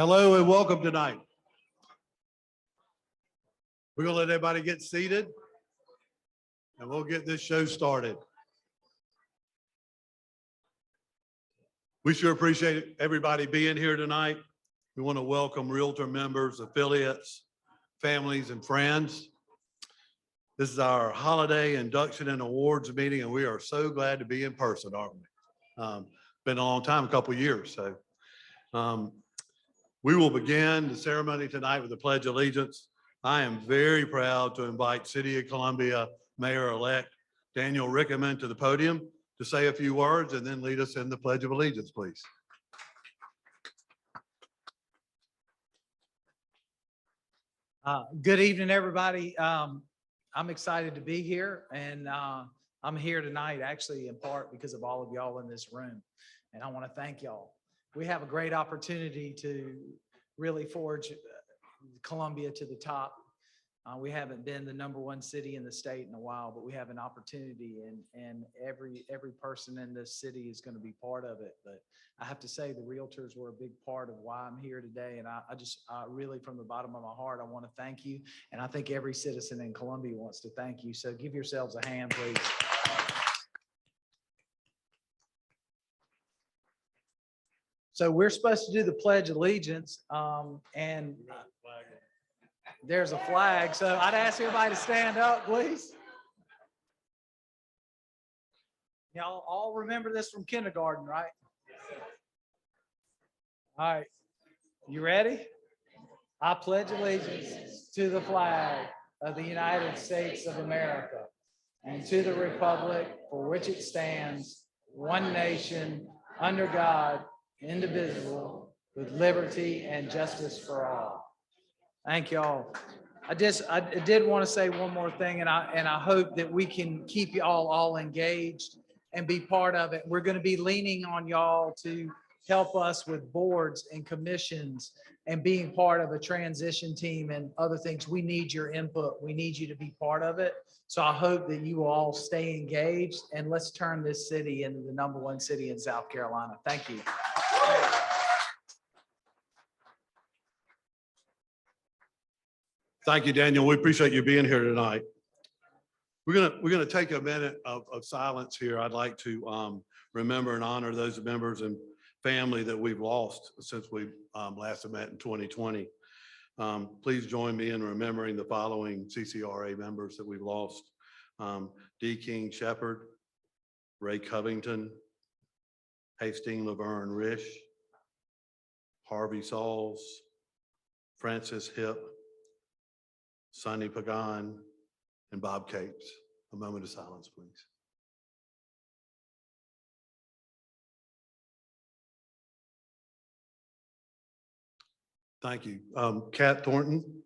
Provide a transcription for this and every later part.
Hello and welcome tonight. We're going to let everybody get seated and we'll get this show started. We sure appreciate everybody being here tonight. We want to welcome Realtor members, affiliates, families, and friends. This is our holiday induction and awards meeting, and we are so glad to be in person, aren't we? Been a long time, a couple of years. So we will begin the ceremony tonight with the Pledge of Allegiance. I am very proud to invite City of Columbia Mayor-elect Daniel Rickman to the podium to say a few words and then lead us in the Pledge of Allegiance, please. Good evening, everybody. I'm excited to be here, and I'm here tonight actually in part because of all of y'all in this room, and I want to thank y'all. We have a great opportunity to really forge Columbia to the top. We haven't been the #1 city in the state in a while, but we have an opportunity, and every person in this city is going to be part of it. But I have to say the Realtors were a big part of why I'm here today, and I just really from the bottom of my heart, I want to thank you, and I think every citizen in Columbia wants to thank you. So give yourselves a hand, please. So we're supposed to do the Pledge of Allegiance, and there's a flag. So I'd ask everybody to stand up, please. Y'all all remember this from kindergarten, right? All right. You ready? I pledge allegiance to the flag of the United States of America and to the republic for which it stands, one nation, under God, indivisible, with liberty and justice for all. Thank you all. I did want to say one more thing, and I hope that we can keep y'all all engaged and be part of it. We're going to be leaning on y'all to help us with boards and commissions and being part of a transition team and other things. We need your input. We need you to be part of it. So I hope that you will all stay engaged, and let's turn this city into the #1 city in South Carolina. Thank you. Thank you, Daniel. We appreciate you being here tonight. We're gonna take a minute of silence here. I'd like to remember and honor those members and family that we've lost since we last met in 2020. Please join me in remembering the following CCRA members that we've lost: D. King Shepherd, Ray Covington, Hastings Laverne Risch, Harvey Sauls, Francis Hip, Sonny Pagan, and Bob Capes. A moment of silence, please. Thank you. Kat Thornton.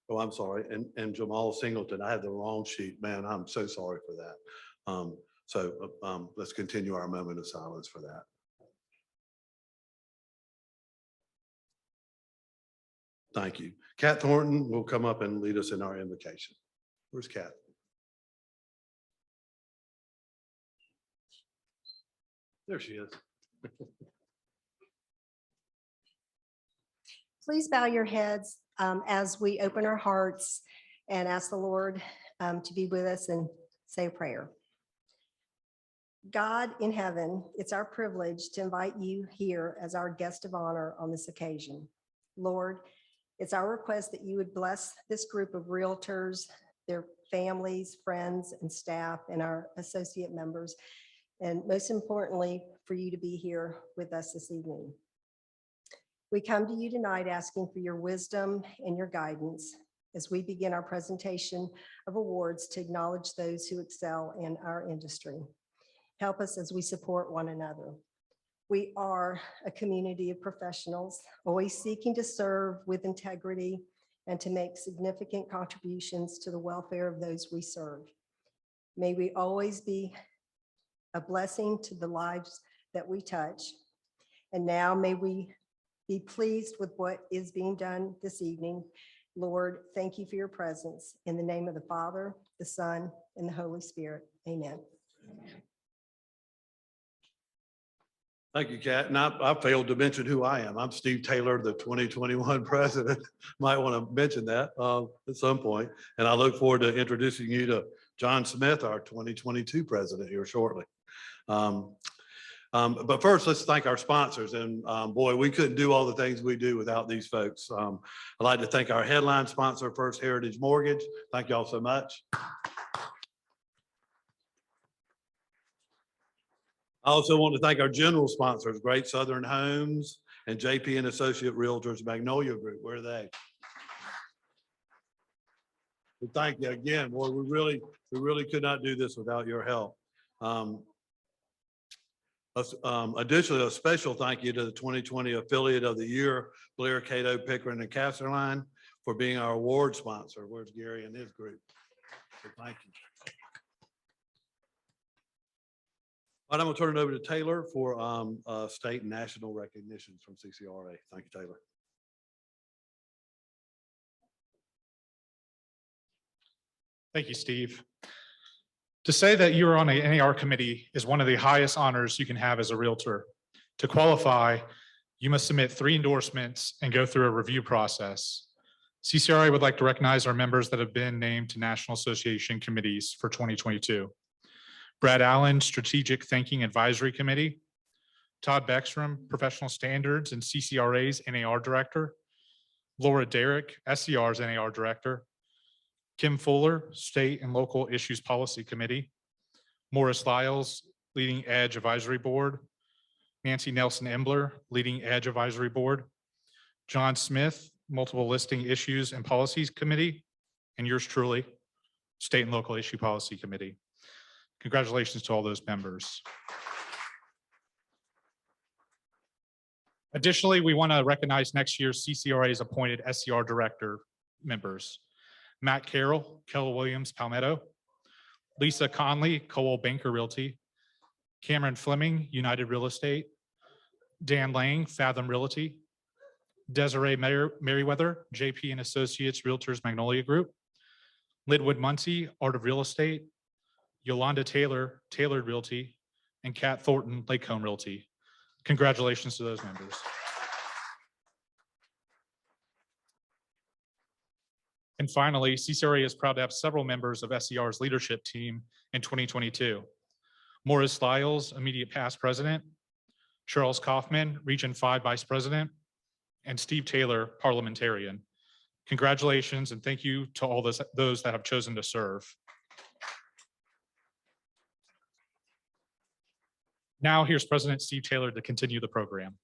Oh, I'm sorry. And Jamal Singleton. I had the wrong sheet. Man, I'm so sorry for that. So let's continue our moment of silence for that. Thank you. Kat Thornton will come up and lead us in our invocation. Where's Kat? There she is. Please bow your heads as we open our hearts and ask the Lord to be with us and say a prayer. God in heaven, it's our privilege to invite you here as our guest of honor on this occasion. Lord, it's our request that you would bless this group of realtors, their families, friends, and staff, and our associate members, and most importantly, for you to be here with us this evening. We come to you tonight asking for your wisdom and your guidance as we begin our presentation of awards to acknowledge those who excel in our industry. Help us as we support one another. We are a community of professionals, always seeking to serve with integrity and to make significant contributions to the welfare of those we serve. May we always be a blessing to the lives that we touch. And now may we be pleased with what is being done this evening. Lord, thank you for your presence. In the name of the Father, the Son, and the Holy Spirit. Amen. Thank you, Kat. And I failed to mention who I am. I'm Steve Taylor, the 2021 president. Might want to mention that at some point. And I look forward to introducing you to John Smith, our 2022 president here shortly. But first, let's thank our sponsors. And boy, we couldn't do all the things we do without these folks. I'd like to thank our headline sponsor, First Heritage Mortgage. Thank you all so much. I also want to thank our general sponsors, Great Southern Homes and JP and Associate Realtors Magnolia Group. Where are they? But thank you again. Boy, we really could not do this without your help. Additionally, a special thank you to the 2020 Affiliate of the Year, Blair, Cato, Pickering, and Castleline for being our award sponsor. Where's Gary and his group? So thank you. All right, I'm gonna turn it over to Taylor for state and national recognitions from CCRA. Thank you, Taylor. Thank you, Steve. To say that you are on a NAR committee is one of the highest honors you can have as a realtor. To qualify, you must submit 3 endorsements and go through a review process. CCRA would like to recognize our members that have been named to National Association committees for 2022. Brad Allen, Strategic Thinking Advisory Committee. Todd Beckstrom, Professional Standards and CCRA's NAR Director. Laura Derrick, SCR's NAR Director. Kim Fuller, State and Local Issues Policy Committee. Morris Lyles, Leading Edge Advisory Board. Nancy Nelson Embler, Leading Edge Advisory Board. John Smith, Multiple Listing Issues and Policies Committee. And yours truly, State and Local Issue Policy Committee. Congratulations to all those members. Additionally, we want to recognize next year's CCRA's appointed SCR Director members. Matt Carroll, Keller Williams Palmetto. Lisa Conley, Coal Banker Realty. Cameron Fleming, United Real Estate. Dan Lang, Fathom Realty. Desiree Merriweather, JP and Associates Realtors Magnolia Group. Lidwood Muncie, Art of Real Estate. Yolanda Taylor, Tailored Realty, and Kat Thornton, Lake Home Realty. Congratulations to those members. And finally, CCRA is proud to have several members of SCR's leadership team in 2022. Morris Lyles, Immediate Past President. Charles Kaufman, Region 5 Vice President. And Steve Taylor, Parliamentarian. Congratulations and thank you to all those that have chosen to serve. Now here's President Steve Taylor to continue the program.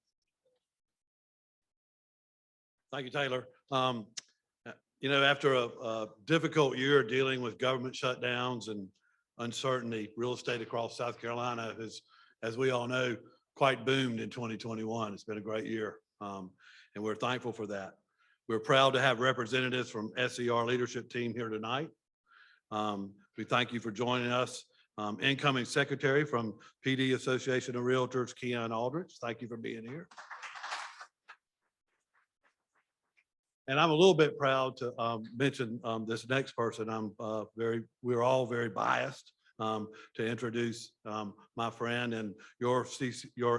Thank you, Taylor. You know, after a difficult year dealing with government shutdowns and uncertainty, real estate across South Carolina has, as we all know, quite boomed in 2021. It's been a great year, and we're thankful for that. We're proud to have representatives from SCR leadership team here tonight. We thank you for joining us. Incoming Secretary from PD Association of Realtors, Keon Aldrich. Thank you for being here. And I'm a little bit proud to mention this next person. We're all very biased to introduce my friend and your SCR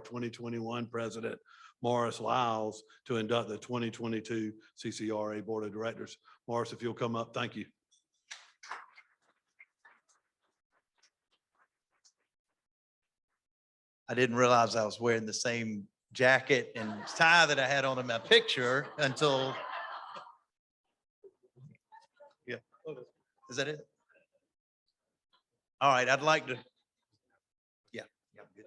2021 President, Morris Lyles, to induct the 2022 CCRA Board of Directors. Morris, if you'll come up, thank you. I didn't realize I was wearing the same jacket and tie that I had on in my picture until, yeah. Is that it? All right, I'd like to, yeah, good.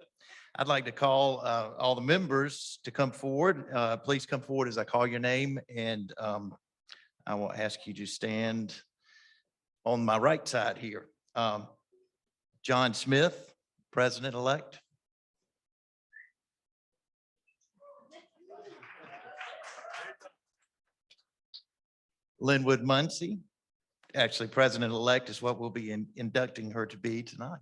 I'd like to call all the members to come forward. Please come forward as I call your name, and I will ask you to stand on my right side here. John Smith, President-elect. Linwood Muncie, actually President-elect is what we'll be inducting her to be tonight.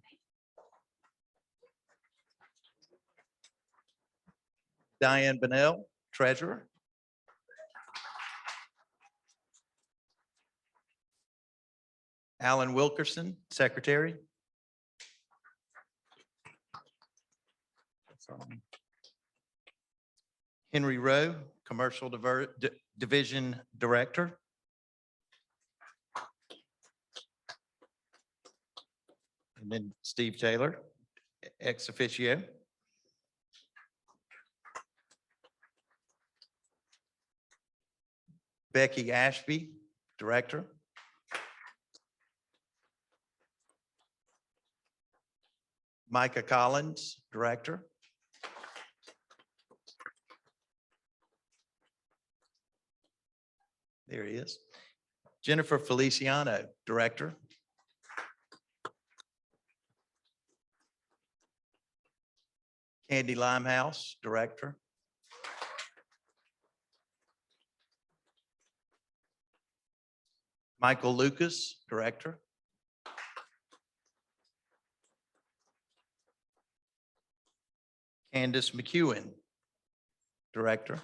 Diane Bennell, Treasurer. Alan Wilkerson, Secretary. Henry Rowe, Commercial Division Director. And then Steve Taylor, ex officio. Becky Ashby, Director. Micah Collins, Director. There he is. Jennifer Feliciano, Director. Candy Limehouse, Director. Michael Lucas, Director. Candace McEwen, Director.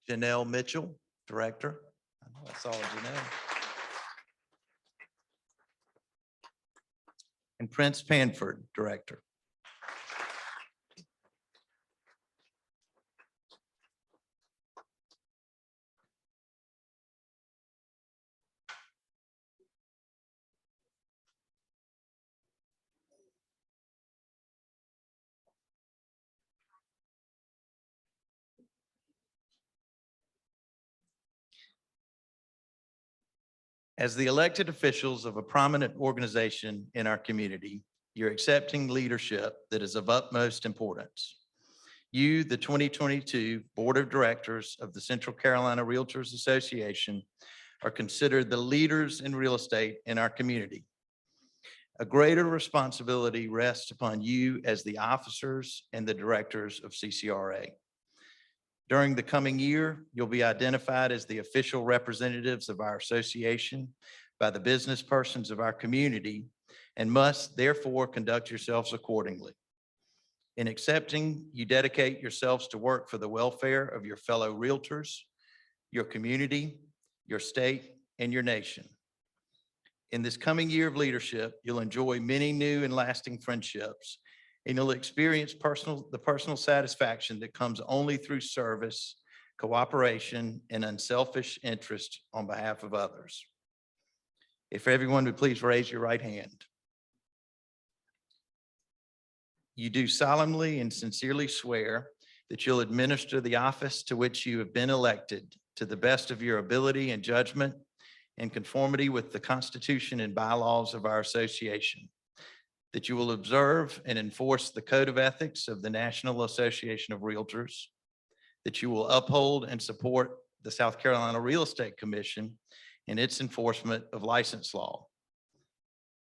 Janelle Mitchell, Director. I know I saw Janelle. And Prince Panford, Director. As the elected officials of a prominent organization in our community, you're accepting leadership that is of utmost importance. You, the 2022 Board of Directors of the Central Carolina Realtors Association, are considered the leaders in real estate in our community. A greater responsibility rests upon you as the officers and the directors of CCRA. During the coming year, you'll be identified as the official representatives of our association by the business persons of our community and must therefore conduct yourselves accordingly. In accepting, you dedicate yourselves to work for the welfare of your fellow realtors, your community, your state, and your nation. In this coming year of leadership, you'll enjoy many new and lasting friendships, and you'll experience the personal satisfaction that comes only through service, cooperation, and unselfish interest on behalf of others. If everyone would please raise your right hand. You do solemnly and sincerely swear that you'll administer the office to which you have been elected to the best of your ability and judgment in conformity with the Constitution and bylaws of our association, that you will observe and enforce the Code of Ethics of the National Association of Realtors, that you will uphold and support the South Carolina Real Estate Commission in its enforcement of license law,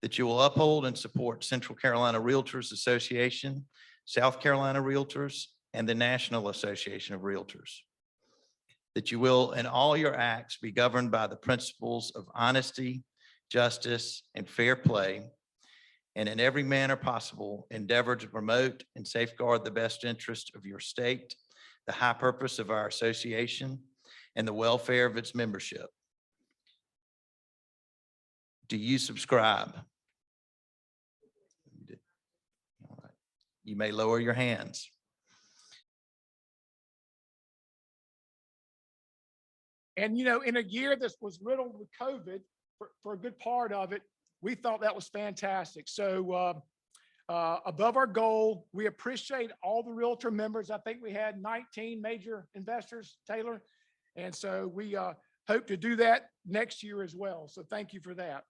that you will uphold and support Central Carolina Realtors Association, South Carolina Realtors, and the National Association of Realtors, that you will in all your acts be governed by the principles of honesty, justice, and fair play, and in every manner possible endeavor to promote and safeguard the best interest of your state, the high purpose of our association, and the welfare of its membership. Do you subscribe? All right. You may lower your hands. And, in a year that was riddled with COVID for a good part of it, we thought that was fantastic. So above our goal, we appreciate all the Realtor members. I think we had 19 major investors, Taylor. And so we hope to do that next year as well. So thank you for that.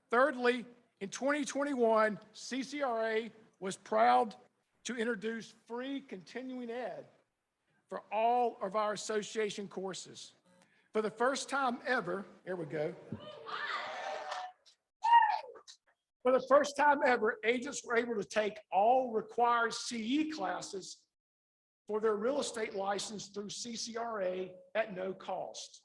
Thirdly, in 2021, CCRA was proud to introduce free continuing ed for all of our association courses. For the first time ever, here we go. For the first time ever, agents were able to take all required CE classes for their real estate license through CCRA at no cost.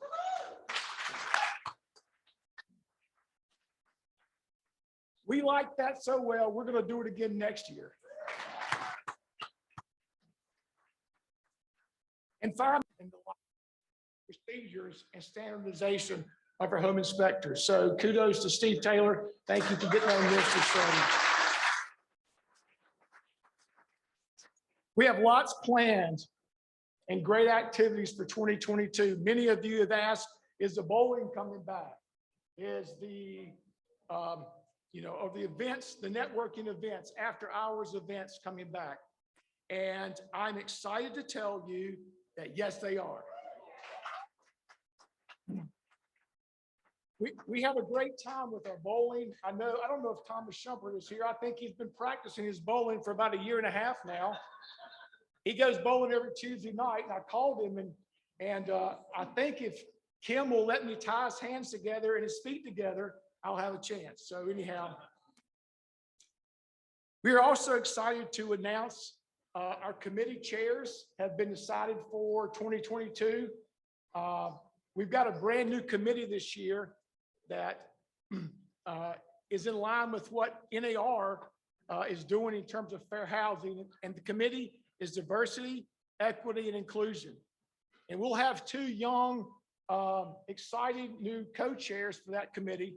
We like that so well, we're going to do it again next year. And finally, procedures and standardization of our home inspectors. So kudos to Steve Taylor. Thank you for getting our ministry started. We have lots planned and great activities for 2022. Many of you have asked, is the bowling coming back? Is the, of the events, the networking events, after hours events coming back? And I'm excited to tell you that yes, they are. We have a great time with our bowling. I don't know if Thomas Shumpert is here. I think he's been practicing his bowling for about 1.5 years now. He goes bowling every Tuesday night, and I called him, and I think if Kim will let me tie his hands together and his feet together, I'll have a chance. So anyhow, we are also excited to announce our committee chairs have been decided for 2022. We've got a brand new committee this year that is in line with what NAR is doing in terms of fair housing. And the committee is diversity, equity, and inclusion. And we'll have 2 young, exciting new co-chairs for that committee.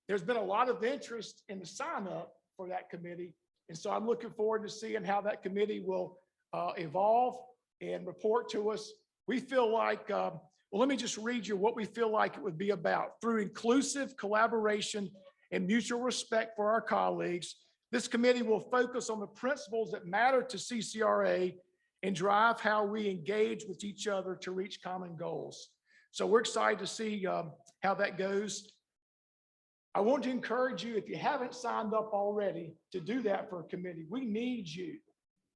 There's been a lot of interest in the sign up for that committee. And so I'm looking forward to seeing how that committee will evolve and report to us. We feel like, well, let me just read you what we feel like it would be about. Through inclusive collaboration and mutual respect for our colleagues, this committee will focus on the principles that matter to CCRA and drive how we engage with each other to reach common goals. So we're excited to see how that goes. I want to encourage you, if you haven't signed up already, to do that for a committee. We need you.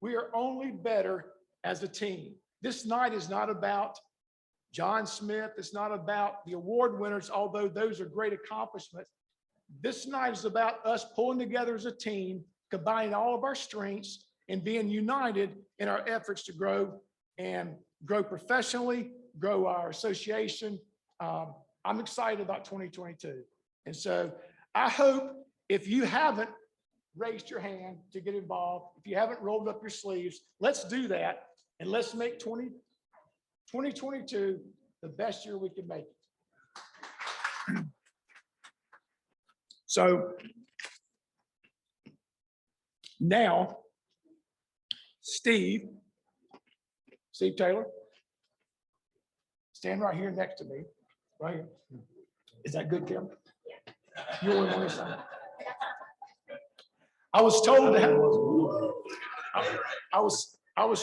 We are only better as a team. This night is not about John Smith. It's not about the award winners, although those are great accomplishments. This night is about us pulling together as a team, combining all of our strengths and being united in our efforts to grow professionally, grow our association. I'm excited about 2022. And so I hope if you haven't raised your hand to get involved, if you haven't rolled up your sleeves, let's do that. And let's make 2022 the best year we can make it. So now, Steve Taylor, stand right here next to me, right here. Is that good, Kim? You only want to sign. I was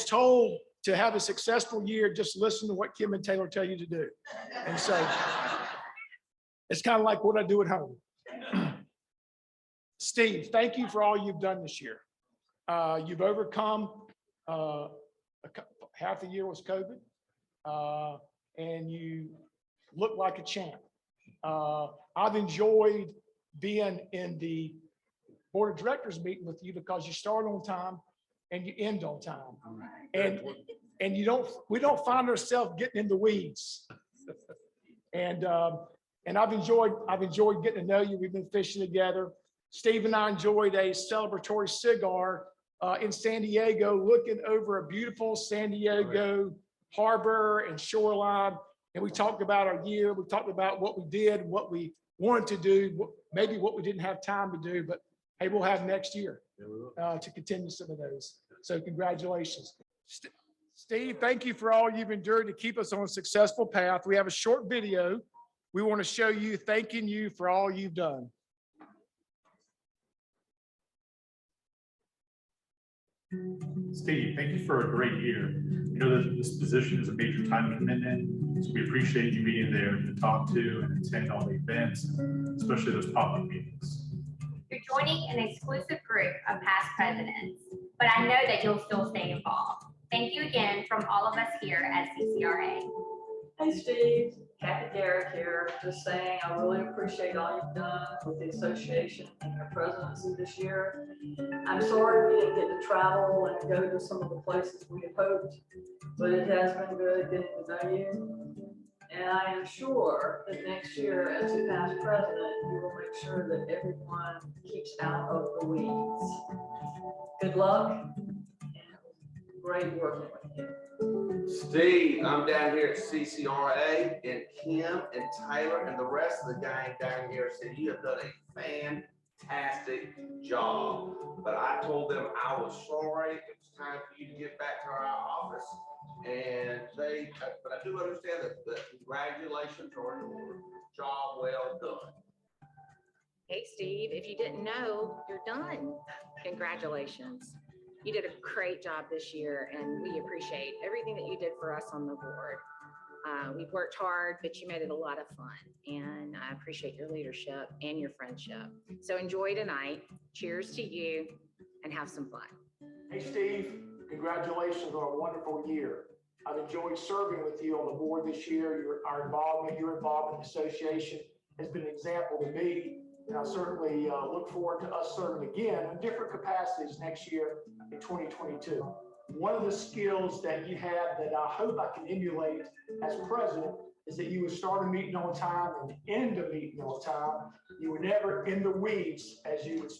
told to have a successful year, just listen to what Kim and Taylor tell you to do. And so it's kind of like what I do at home. Steve, thank you for all you've done this year. You've overcome half the year was COVID, and you look like a champ. I've enjoyed being in the board of directors meeting with you because you start on time and you end on time. And we don't find ourselves getting in the weeds. And I've enjoyed getting to know you. We've been fishing together. Steve and I enjoyed a celebratory cigar in San Diego, looking over a beautiful San Diego harbor and shoreline. And we talked about our year. We talked about what we did, what we wanted to do, maybe what we didn't have time to do, but hey, we'll have next year to continue some of those. So congratulations. Steve, thank you for all you've endured to keep us on a successful path. We have a short video we want to show you, thanking you for all you've done. Steve, thank you for a great year. You know that this position is a major time commitment, so we appreciate you being there to talk to and attend all the events, especially those pop-up meetings. You're joining an exclusive group of past presidents, but I know that you'll still stay involved. Thank you again from all of us here at CCRA. Hey Steve, Kathy Garrett here, just saying I really appreciate all you've done with the association and your presidency this year. I'm sorry we didn't get to travel and go to some of the places we had hoped, but it has been good getting to know you. And I am sure that next year as the past president, you will make sure that everyone keeps out of the weeds. Good luck and great working with you. Steve, I'm down here at CCRA, and Kim and Taylor and the rest of the gang down here said you have done a fantastic job. But I told them I was sorry. It was time for you to get back to our office. And but I do understand that congratulations on your job well done. Hey, Steve, if you didn't know, you're done. Congratulations. You did a great job this year, and we appreciate everything that you did for us on the board. We've worked hard, but you made it a lot of fun, and I appreciate your leadership and your friendship. So enjoy tonight. Cheers to you, and have some fun. Hey, Steve, congratulations on a wonderful year. I've enjoyed serving with you on the board this year. Your involvement in the association has been an example to me. And I certainly look forward to us serving again in different capacities next year in 2022. One of the skills that you have that I hope I can emulate as president is that you would start a meeting on time and end a meeting on time. You were never in the weeds, as you would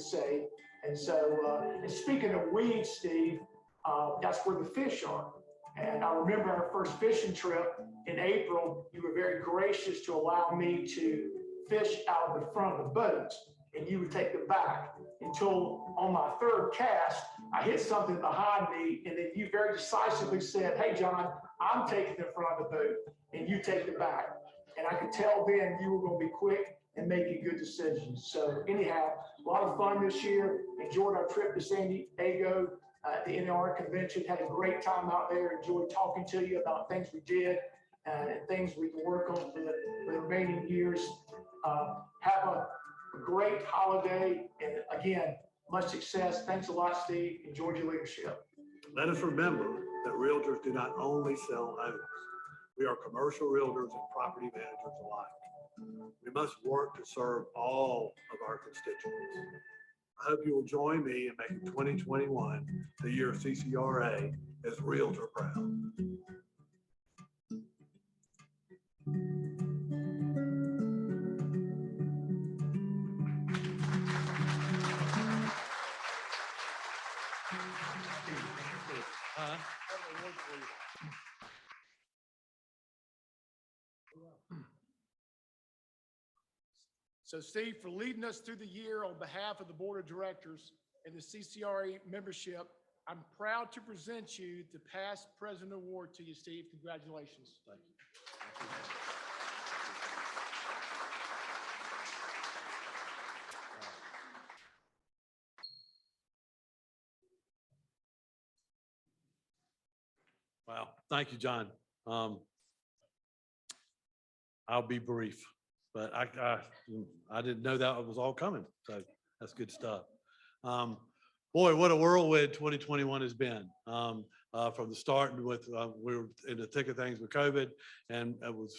say. And so, and speaking of weeds, Steve, that's where the fish are. And I remember our first fishing trip in April, you were very gracious to allow me to fish out of the front of the boat, and you would take the back until on my third cast, I hit something behind me, and then you very decisively said, hey, John, I'm taking the front of the boat, and you take the back. And I could tell then you were going to be quick and making good decisions. So anyhow, a lot of fun this year. Enjoyed our trip to San Diego at the NAR convention. Had a great time out there. Enjoyed talking to you about things we did and things we can work on for the remaining years. Have a great holiday, and again, much success. Thanks a lot, Steve. Enjoyed your leadership. Let us remember that realtors do not only sell homes. We are commercial realtors and property managers alike. We must work to serve all of our constituents. I hope you will join me in making 2021 the year CCRA is realtor proud. So Steve, for leading us through the year on behalf of the board of directors and the CCRA membership, I'm proud to present you the past president award to you, Steve. Congratulations. Thank you. Wow. Thank you, John. I'll be brief, but I didn't know that was all coming. So that's good stuff. Boy, what a whirlwind 2021 has been. From the start with, we were in the thick of things with COVID, and it was,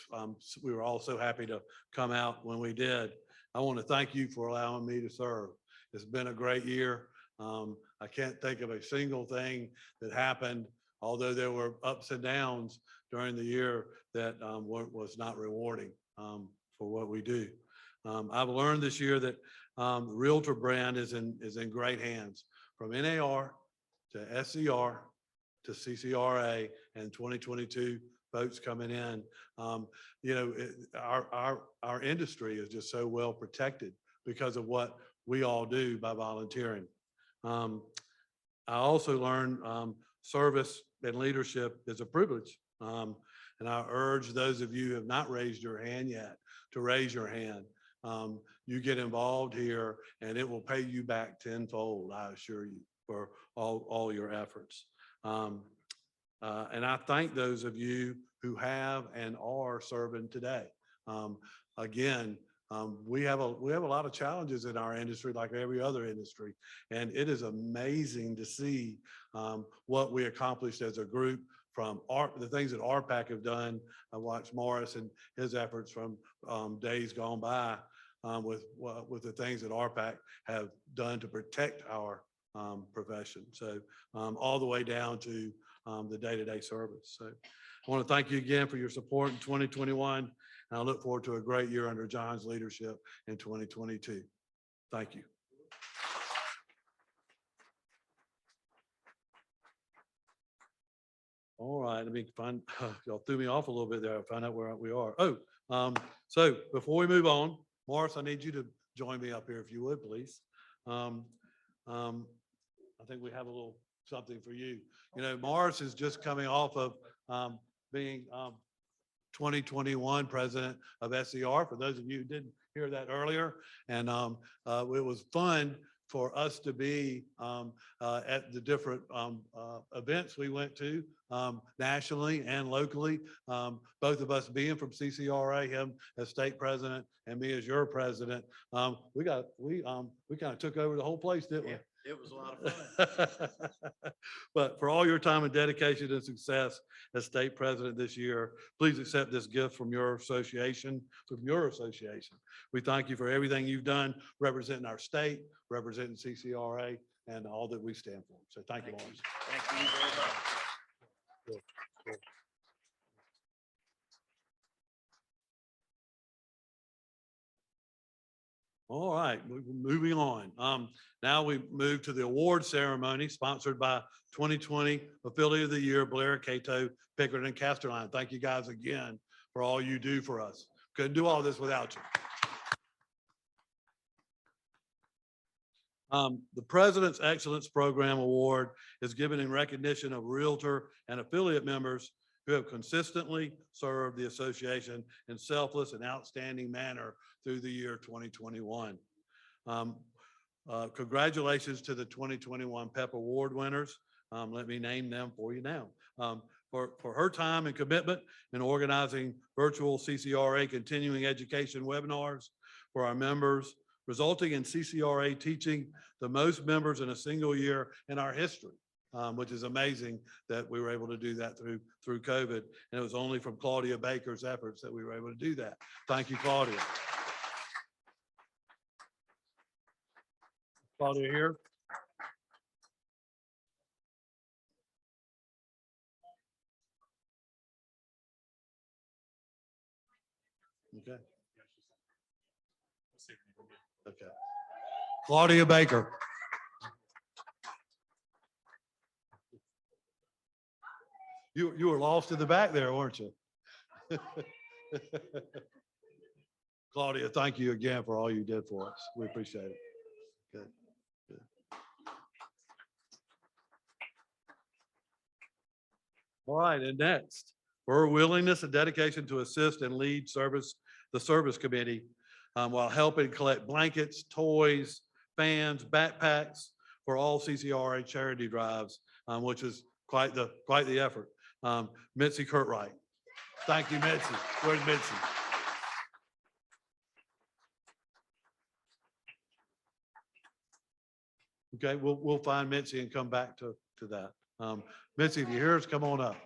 we were all so happy to come out when we did. I want to thank you for allowing me to serve. It's been a great year. I can't think of a single thing that happened, although there were ups and downs during the year, that was not rewarding for what we do. I've learned this year that the Realtor brand is in great hands, from NAR to SCR to CCRA and 2022 votes coming in. You know, our industry is just so well protected because of what we all do by volunteering. I also learned service and leadership is a privilege. And I urge those of you who have not raised your hand yet to raise your hand. You get involved here and it will pay you back tenfold, I assure you, for all your efforts. And I thank those of you who have and are serving today. Again, we have a lot of challenges in our industry, like every other industry, and it is amazing to see what we accomplished as a group, from the things that RPAC have done. I watched Morris and his efforts from days gone by with the things that RPAC have done to protect our profession. So all the way down to the day-to-day service. So I want to thank you again for your support in 2021. And I look forward to a great year under John's leadership in 2022. Thank you. All right, let me find, y'all threw me off a little bit there. Find out where we are. Oh, so before we move on, Morris, I need you to join me up here if you would, please. I think we have a little something for you. You know, Morris is just coming off of being 2021 president of SCR, for those of you who didn't hear that earlier. And it was fun for us to be at the different events we went to nationally and locally. Both of us being from CCRA, him as state president and me as your president. We kind of took over the whole place, didn't we? It was a lot of fun. But for all your time and dedication and success as state president this year, please accept this gift from your association, We thank you for everything you've done representing our state, representing CCRA, and all that we stand for. So thank you, Lawrence. Thank you very much. Good, good. All right, moving on. Now we move to the award ceremony sponsored by 2020 Affiliate of the Year, Blair, Cato, Pickard, and Casterline. Thank you guys again for all you do for us. Couldn't do all this without you. The President's Excellence Program Award is given in recognition of Realtor and affiliate members who have consistently served the association in selfless and outstanding manner through the year 2021. Congratulations to the 2021 PEP Award winners. Let me name them for you now. For her time and commitment in organizing virtual CCRA continuing education webinars for our members, resulting in CCRA teaching the most members in a single year in our history. Which is amazing that we were able to do that through COVID. And it was only from Claudia Baker's efforts that we were able to do that. Thank you, Claudia. Claudia here. Okay. Okay. Claudia Baker. You were lost in the back there, weren't you? Claudia, thank you again for all you did for us. We appreciate it. Good. Good. All right, and next, for her willingness and dedication to assist and lead the service committee while helping collect blankets, toys, fans, backpacks for all CCRA charity drives, which is quite the effort. Mitzi Kurtwright. Thank you, Mitzi. Where's Mitzi? Okay, we'll find Mitzi and come back to that. Mitzi, if you hear us, come on up.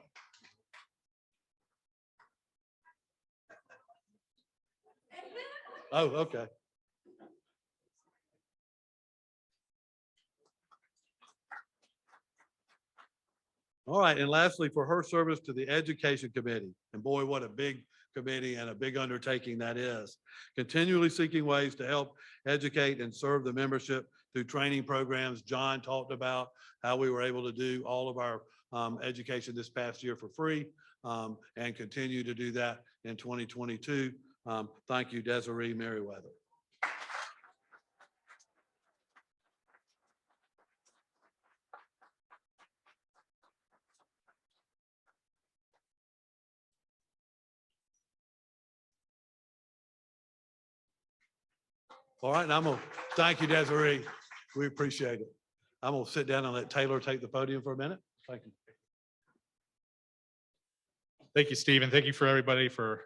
Oh, okay. All right, and lastly, for her service to the Education Committee, and boy, what a big committee and a big undertaking that is. Continually seeking ways to help educate and serve the membership through training programs. John talked about how we were able to do all of our education this past year for free and continue to do that in 2022. Thank you, Desiree Merriweather. All right, and I'm gonna thank you, Desiree. We appreciate it. I'm gonna sit down and let Taylor take the podium for a minute. Thank you. Thank you, Steve, and thank you for everybody for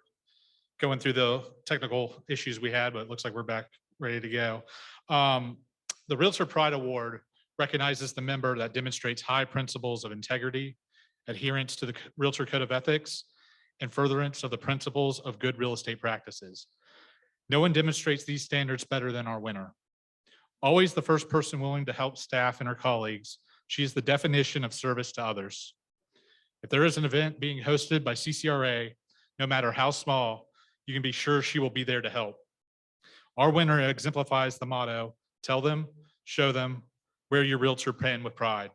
going through the technical issues we had, but it looks like we're back ready to go. The Realtor Pride Award recognizes the member that demonstrates high principles of integrity, adherence to the Realtor Code of Ethics, and furtherance of the principles of good real estate practices. No one demonstrates these standards better than our winner. Always the first person willing to help staff and her colleagues, she is the definition of service to others. If there is an event being hosted by CCRA, no matter how small, you can be sure she will be there to help. Our winner exemplifies the motto, tell them, show them, wear your Realtor pin with pride.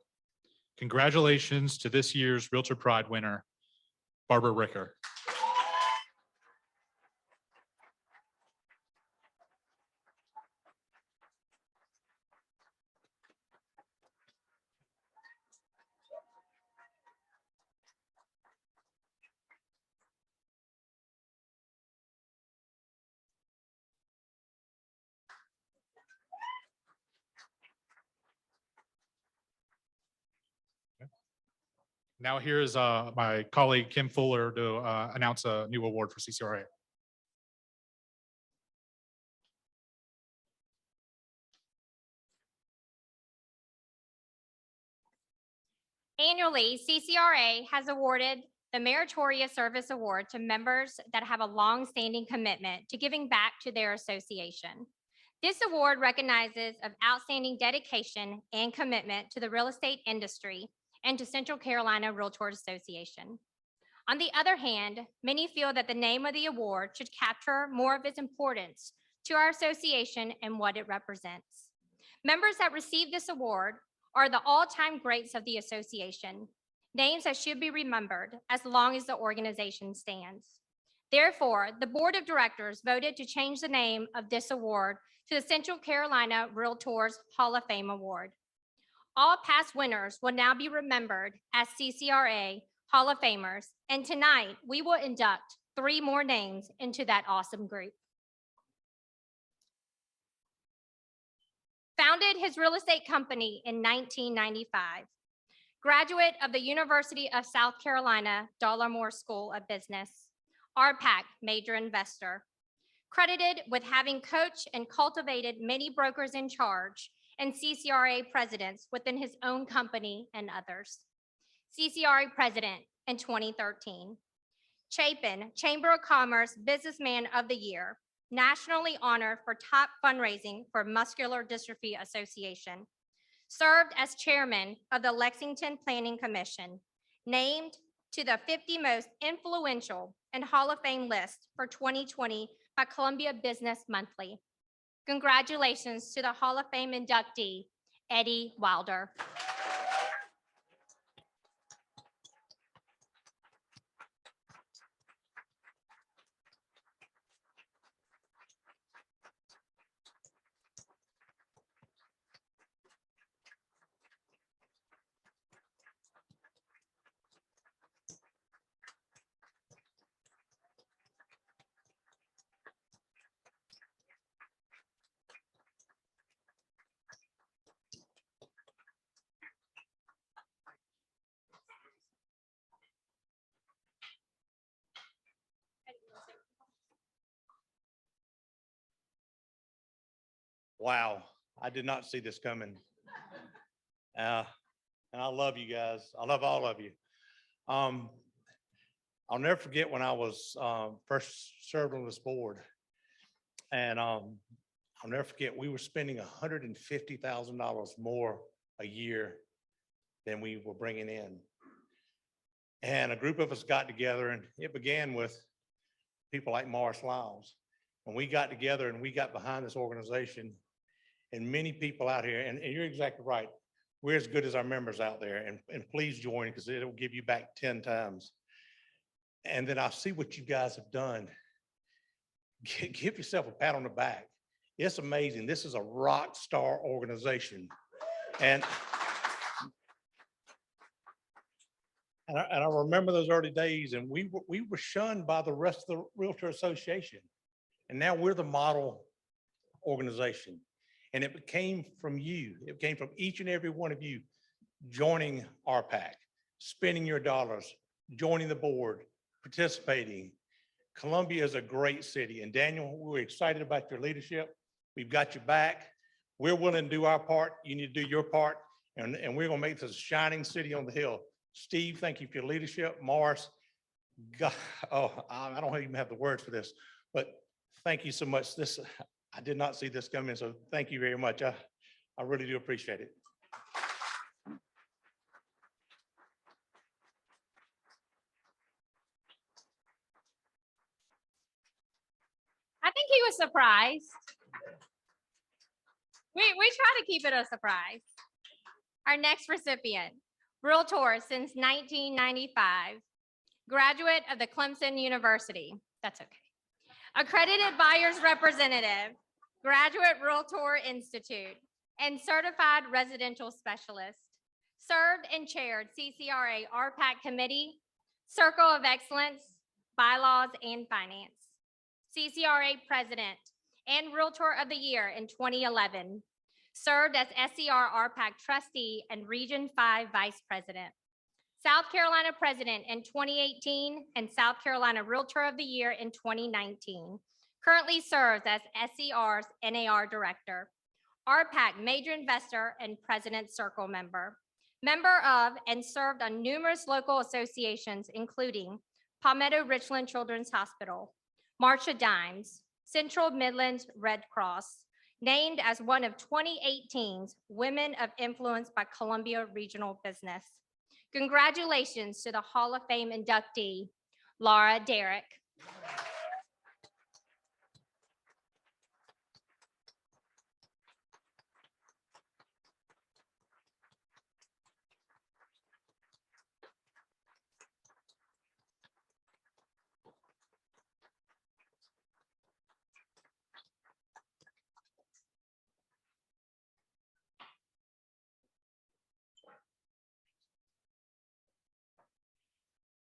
Congratulations to this year's Realtor Pride winner, Barbara Ricker. Now here is my colleague Kim Fuller to announce a new award for CCRA. Annually, CCRA has awarded the Meritorious Service Award to members that have a long-standing commitment to giving back to their association. This award recognizes of outstanding dedication and commitment to the real estate industry and to Central Carolina Realtors Association. On the other hand, many feel that the name of the award should capture more of its importance to our association and what it represents. Members that receive this award are the all-time greats of the association, names that should be remembered as long as the organization stands. Therefore, the Board of Directors voted to change the name of this award to the Central Carolina Realtors Hall of Fame Award. All past winners will now be remembered as CCRA Hall of Famers, and tonight we will induct 3 more names into that awesome group. Founded his real estate company in 1995. Graduate of the University of South Carolina Dollar-Moore School of Business. RPAC major investor. Credited with having coached and cultivated many brokers in charge and CCRA presidents within his own company and others. CCRA president in 2013. Chapin, Chamber of Commerce Businessman of the Year, nationally honored for top fundraising for Muscular Dystrophy Association. Served as chairman of the Lexington Planning Commission, named to the 50 most influential and Hall of Fame list for 2020 by Columbia Business Monthly. Congratulations to the Hall of Fame inductee, Eddie Wilder. Wow, I did not see this coming. And I love you guys. I love all of you. I'll never forget when I was first served on this board. And I'll never forget, we were spending $150,000 more a year than we were bringing in. And a group of us got together, and it began with people like Morris Lyles. And we got together and we got behind this organization, and many people out here, and you're exactly right. We're as good as our members out there, and please join, because it'll give you back 10 times. And then I see what you guys have done. Give yourself a pat on the back. It's amazing. This is a rock star organization. And I remember those early days, and we were shunned by the rest of the Realtor Association. And now we're the model organization. And it came from you. It came from each and every one of you joining RPAC, spending your dollars, joining the board, participating. Columbia is a great city. And Daniel, we're excited about your leadership. We've got your back. We're willing to do our part. You need to do your part. And we're going to make this a shining city on the hill. Steve, thank you for your leadership. Morris, God, I don't even have the words for this, but thank you so much. I did not see this coming, so thank you very much. I really do appreciate it. I think he was surprised. We try to keep it a surprise. Our next recipient, Realtor since 1995. Graduate of the Clemson University. That's okay. Accredited Buyer's Representative, Graduate Realtor Institute, and Certified Residential Specialist. Served and chaired CCRA RPAC Committee, Circle of Excellence, Bylaws and Finance. CCRA President and Realtor of the Year in 2011. Served as SCR RPAC Trustee and Region 5 Vice President. South Carolina President in 2018 and South Carolina Realtor of the Year in 2019. Currently serves as SCR's NAR Director. RPAC Major Investor and President Circle Member. Member of and served on numerous local associations, including Palmetto Richland Children's Hospital, March of Dimes, Central Midlands Red Cross, named as one of 2018's Women of Influence by Columbia Regional Business. Congratulations to the Hall of Fame inductee, Laura Derrick.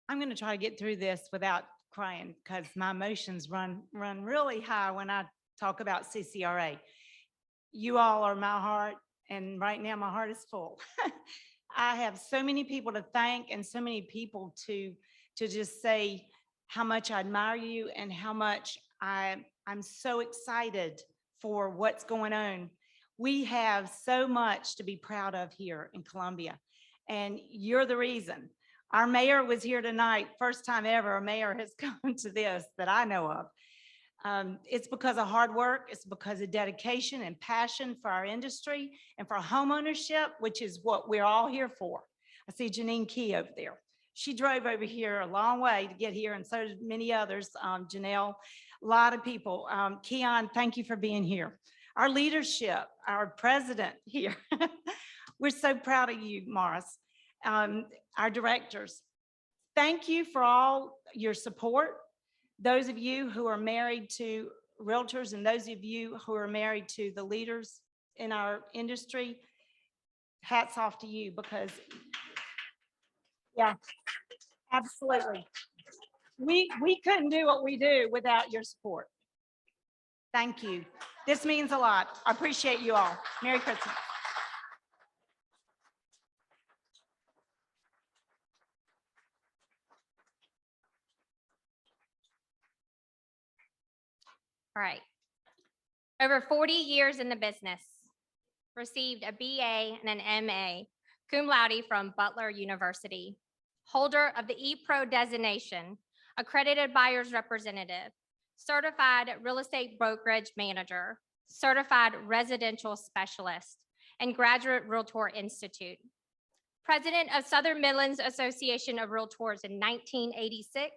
I'm going to try to get through this without crying because my emotions run really high when I talk about CCRA. You all are my heart, and right now my heart is full. I have so many people to thank and so many people to just say how much I admire you and how much I'm so excited for what's going on. We have so much to be proud of here in Columbia, and you're the reason. Our mayor was here tonight, first time ever a mayor has come to this that I know of. It's because of hard work, it's because of dedication and passion for our industry and for homeownership, which is what we're all here for. I see Janine Key over there. She drove over here a long way to get here, and so did many others, Janelle, a lot of people. Keon, thank you for being here. Our leadership, our president here. We're so proud of you, Morris. Our directors, thank you for all your support. Those of you who are married to realtors and those of you who are married to the leaders in our industry, hats off to you because, yeah, absolutely. We couldn't do what we do without your support. Thank you. This means a lot. I appreciate you all. Merry Christmas. All right. Over 40 years in the business, received a BA and an MA, cum laude from Butler University, holder of the ePro designation, accredited buyer's representative, certified real estate brokerage manager, certified residential specialist, and graduate Realtor Institute. President of Southern Midlands Association of Realtors in 1986,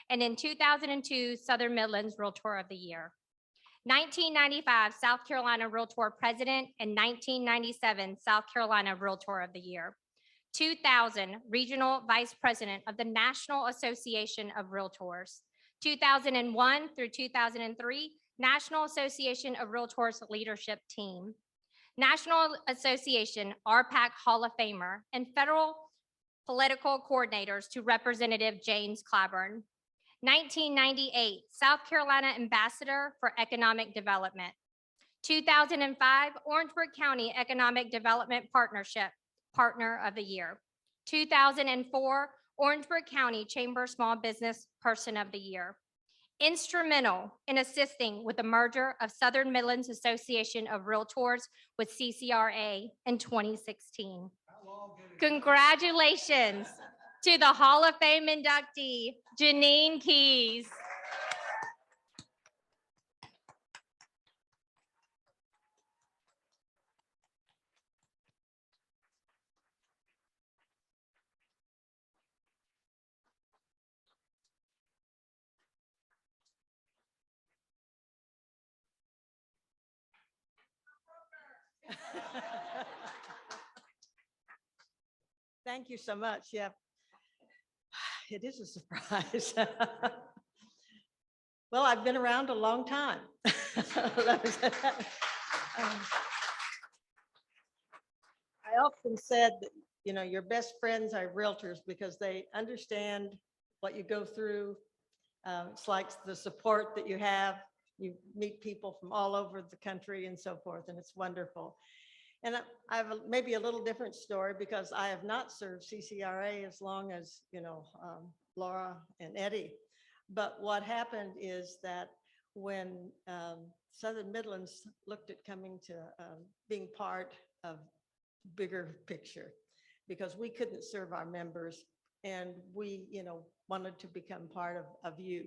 and in 2002, Southern Midlands Realtor of the Year. 1995 South Carolina Realtor President and 1997 South Carolina Realtor of the Year. 2000 Regional Vice President of the National Association of Realtors. 2001 through 2003 National Association of Realtors Leadership Team. National Association RPAC Hall of Famer and Federal Political Coordinators to Representative James Clyburn. 1998, South Carolina Ambassador for Economic Development. 2005, Orangeburg County Economic Development Partnership, Partner of the Year. 2004, Orangeburg County Chamber Small Business Person of the Year. Instrumental in assisting with the merger of Southern Midlands Association of Realtors with CCRA in 2016. Congratulations to the Hall of Fame inductee, Janine Keys. Thank you so much. Yeah. It is a surprise. Well, I've been around a long time. I often said that, your best friends are realtors because they understand what you go through. It's like the support that you have. You meet people from all over the country and so forth, and it's wonderful. And I have maybe a little different story because I have not served CCRA as long as, Laura and Eddie. But what happened is that when Southern Midlands looked at coming to being part of bigger picture, because we couldn't serve our members and we, wanted to become part of you.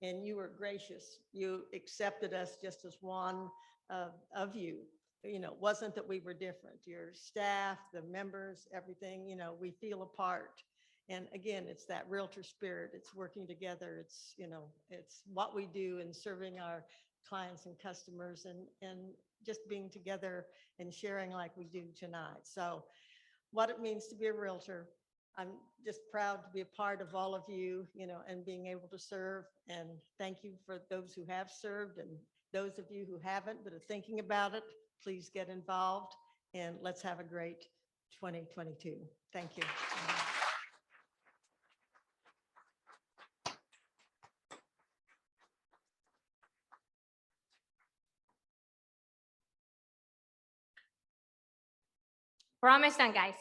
And you were gracious. You accepted us just as one of you. It wasn't that we were different. Your staff, the members, everything, we feel a part. And again, it's that realtor spirit. It's working together. It's, it's what we do in serving our clients and customers and just being together and sharing like we do tonight. So what it means to be a realtor, I'm just proud to be a part of all of you, and being able to serve. And thank you for those who have served and those of you who haven't but are thinking about it. Please get involved and let's have a great 2022. Thank you. We're almost done, guys.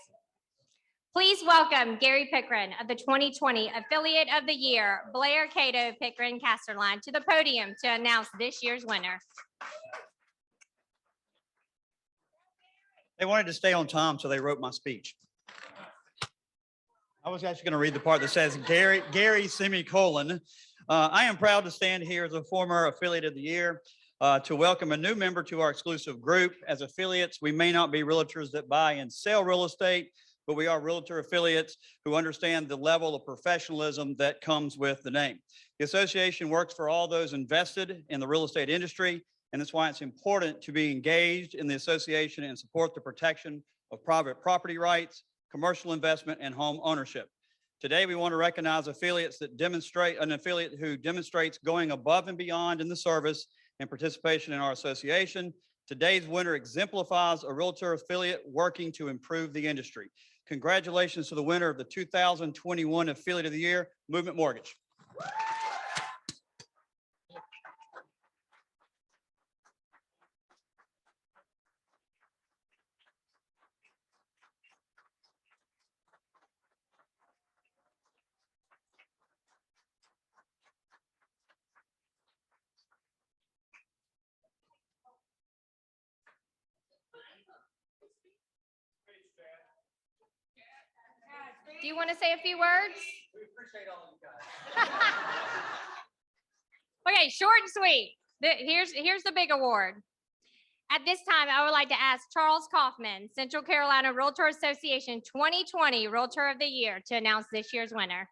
Please welcome Gary Pickren of the 2020 Affiliate of the Year, Blair Cato Pickren Casterline, to the podium to announce this year's winner. They wanted to stay on time, so they wrote my speech. I was actually going to read the part that says Gary semicolon. I am proud to stand here as a former Affiliate of the Year to welcome a new member to our exclusive group. As affiliates, we may not be realtors that buy and sell real estate, but we are realtor affiliates who understand the level of professionalism that comes with the name. The association works for all those invested in the real estate industry, and that's why it's important to be engaged in the association and support the protection of private property rights, commercial investment, and home ownership. Today, we want to recognize affiliates that demonstrate, an affiliate who demonstrates going above and beyond in the service and participation in our association. Today's winner exemplifies a realtor affiliate working to improve the industry. Congratulations to the winner of the 2021 Affiliate of the Year, Movement Mortgage. Do you want to say a few words? We appreciate all of you guys. Okay, short and sweet. Here's the big award. At this time, I would like to ask Charles Kaufman, Central Carolina Realtor Association 2020 Realtor of the Year, to announce this year's winner.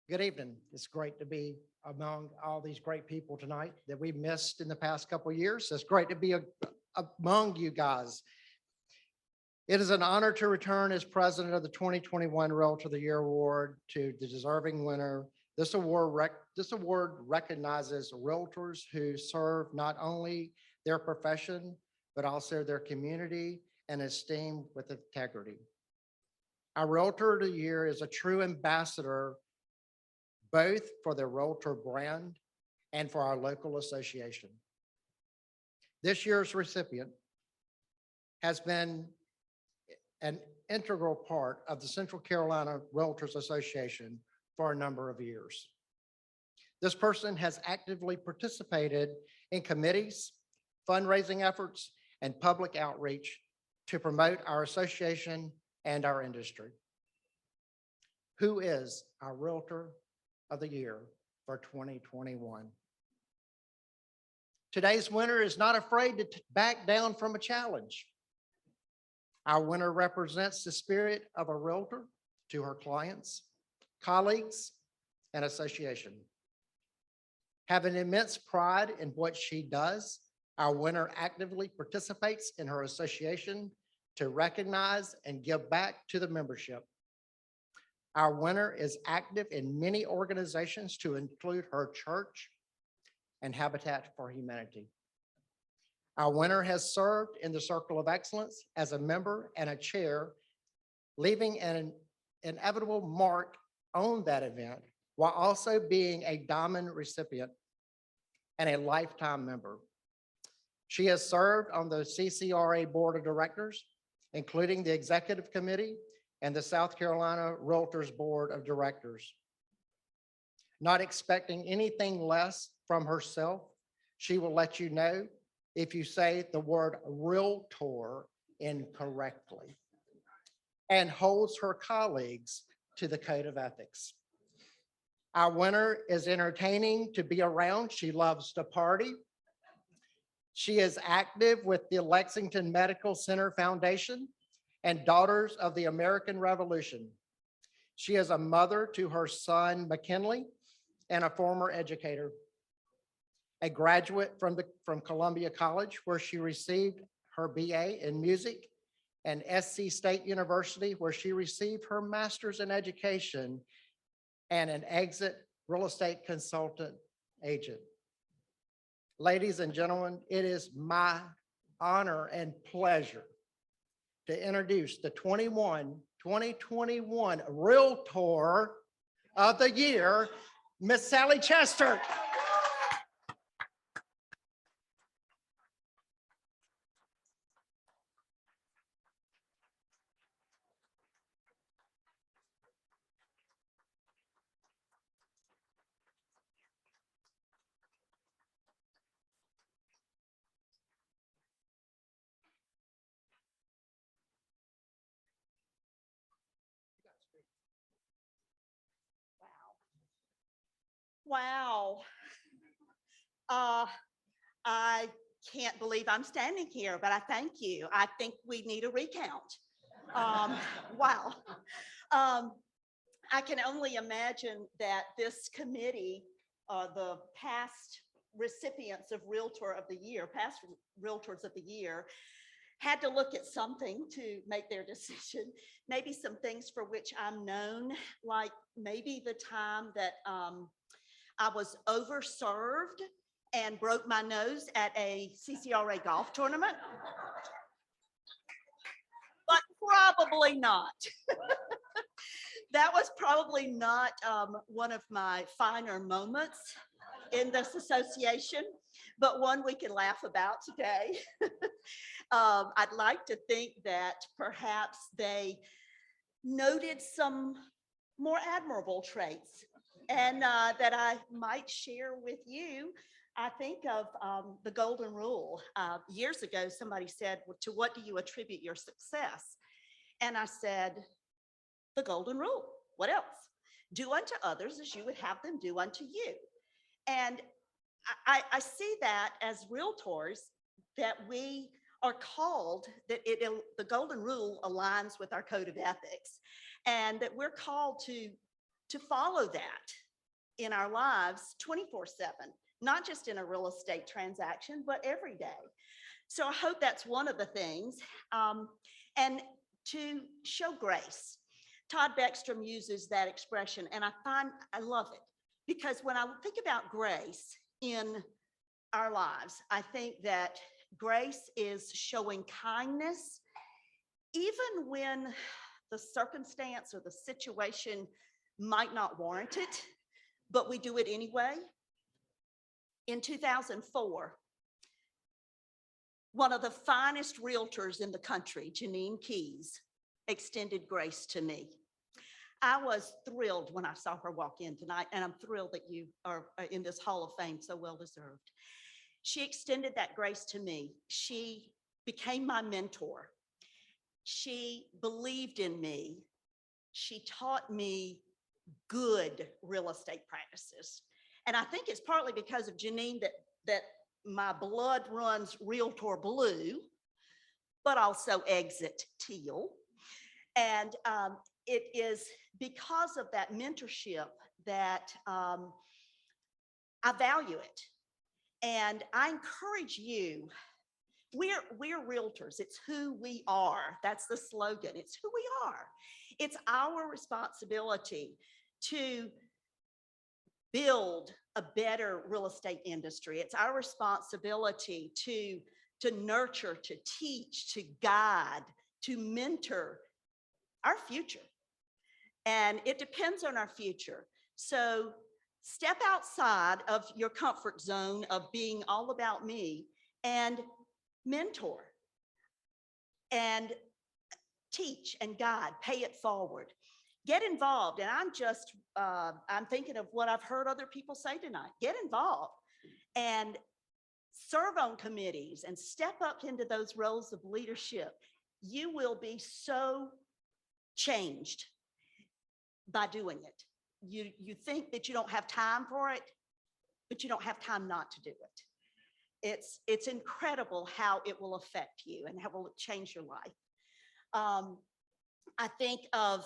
Good evening. It's great to be among all these great people tonight that we missed in the past couple of years. It's great to be among you guys. It is an honor to return as president of the 2021 Realtor of the Year Award to the deserving winner. This award recognizes realtors who serve not only their profession, but also their community and esteem with integrity. Our Realtor of the Year is a true ambassador both for the Realtor brand and for our local association. This year's recipient has been an integral part of the Central Carolina Realtors Association for a number of years. This person has actively participated in committees, fundraising efforts, and public outreach to promote our association and our industry. Who is our Realtor of the Year for 2021? Today's winner is not afraid to back down from a challenge. Our winner represents the spirit of a realtor to her clients, colleagues, and association. Having immense pride in what she does, our winner actively participates in her association to recognize and give back to the membership. Our winner is active in many organizations to include her church and Habitat for Humanity. Our winner has served in the Circle of Excellence as a member and a chair, leaving an inevitable mark on that event while also being a diamond recipient and a lifetime member. She has served on the CCRA Board of Directors, including the Executive Committee and the South Carolina Realtors Board of Directors. Not expecting anything less from herself, she will let you know if you say the word realtor incorrectly, and holds her colleagues to the code of ethics. Our winner is entertaining to be around. She loves to party. She is active with the Lexington Medical Center Foundation and Daughters of the American Revolution. She is a mother to her son, McKinley, and a former educator. A graduate from Columbia College, where she received her BA in music, and SC State University, where she received her master's in education and an exit real estate consultant agent. Ladies and gentlemen, it is my honor and pleasure to introduce the 2021 Realtor of the Year, Miss Sally Chester. Wow. I can't believe I'm standing here, but I thank you. I think we need a recount. Wow. I can only imagine that this committee, the past recipients of Realtor of the Year, past Realtors of the Year, had to look at something to make their decision. Maybe some things for which I'm known, like maybe the time that I was overserved and broke my nose at a CCRA golf tournament. But probably not. That was probably not one of my finer moments in this association, but one we can laugh about today. I'd like to think that perhaps they noted some more admirable traits and that I might share with you. I think of the golden rule. Years ago, somebody said, well, to what do you attribute your success? And I said, the golden rule. What else? Do unto others as you would have them do unto you. And I see that as realtors, that we are called, that the golden rule aligns with our code of ethics, and that we're called to follow that in our lives 24/7, not just in a real estate transaction, but every day. So I hope that's one of the things. And to show grace. Todd Beckstrom uses that expression, and I love it, because when I think about grace in our lives, I think that grace is showing kindness, even when the circumstance or the situation might not warrant it, but we do it anyway. In 2004, one of the finest realtors in the country, Janine Keys, extended grace to me. I was thrilled when I saw her walk in tonight, and I'm thrilled that you are in this Hall of Fame, so well deserved. She extended that grace to me. She became my mentor. She believed in me. She taught me good real estate practices. And I think it's partly because of Janine that my blood runs Realtor blue, but also exit teal. And it is because of that mentorship that I value it. And I encourage you, we're realtors. It's who we are. That's the slogan. It's who we are. It's our responsibility to build a better real estate industry. It's our responsibility to nurture, to teach, to guide, to mentor our future. And it depends on our future. So step outside of your comfort zone of being all about me and mentor and teach and guide, pay it forward. Get involved. And I'm thinking of what I've heard other people say tonight. Get involved and serve on committees and step up into those roles of leadership. You will be so changed by doing it. You think that you don't have time for it, but you don't have time not to do it. It's incredible how it will affect you and how will it change your life. I think of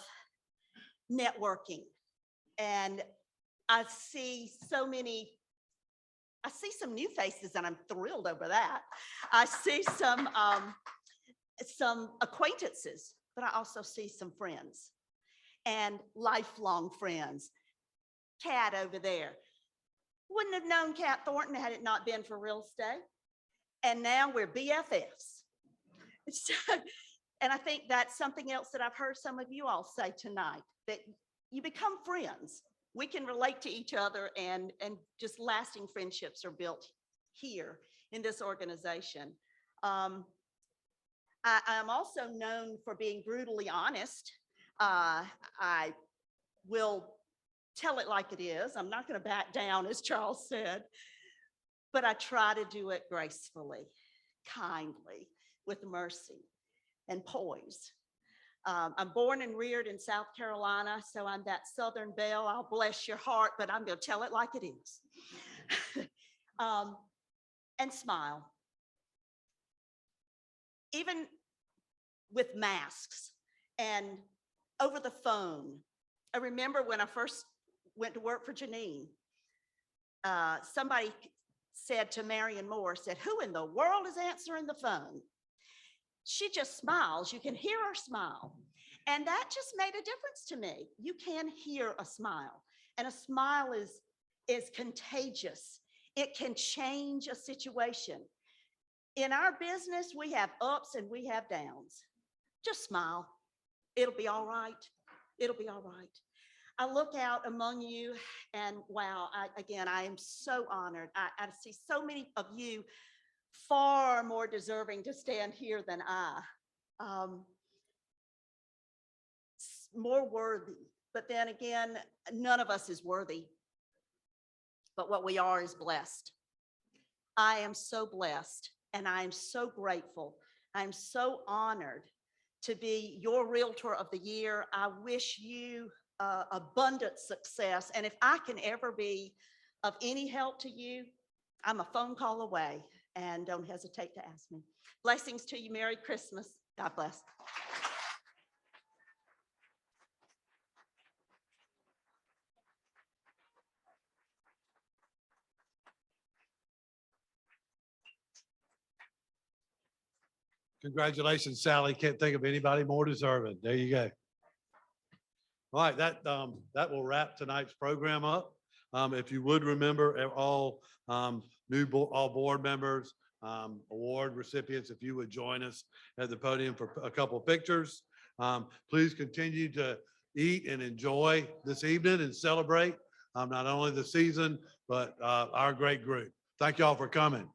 networking, and I see some new faces, and I'm thrilled over that. I see some acquaintances, but I also see some friends and lifelong friends. Kat over there. Wouldn't have known Kat Thornton had it not been for real estate. And now we're BFFs. And I think that's something else that I've heard some of you all say tonight, that you become friends. We can relate to each other, and just lasting friendships are built here in this organization. I'm also known for being brutally honest. I will tell it like it is. I'm not going to back down, as Charles said, but I try to do it gracefully, kindly, with mercy and poise. I'm born and reared in South Carolina, so I'm that Southern belle. I'll bless your heart, but I'm going to tell it like it is. And smile. Even with masks and over the phone. I remember when I first went to work for Janine, somebody said to Marion Moore, said, "Who in the world is answering the phone?" She just smiles. You can hear her smile. And that just made a difference to me. You can hear a smile, and a smile is contagious. It can change a situation. In our business, we have ups and we have downs. Just smile. It'll be all right. It'll be all right. I look out among you, and wow, I am so honored. I see so many of you far more deserving to stand here than I. More worthy. But then again, none of us is worthy. But what we are is blessed. I am so blessed, and I am so grateful. I'm so honored to be your Realtor of the Year. I wish you abundant success. And if I can ever be of any help to you, I'm a phone call away, and don't hesitate to ask me. Blessings to you. Merry Christmas. God bless. Congratulations, Sally. Can't think of anybody more deserving. There you go. All right, that will wrap tonight's program up. If you would remember all all board members, award recipients, if you would join us at the podium for a couple of pictures. Please continue to eat and enjoy this evening and celebrate not only the season, but our great group. Thank you all for coming.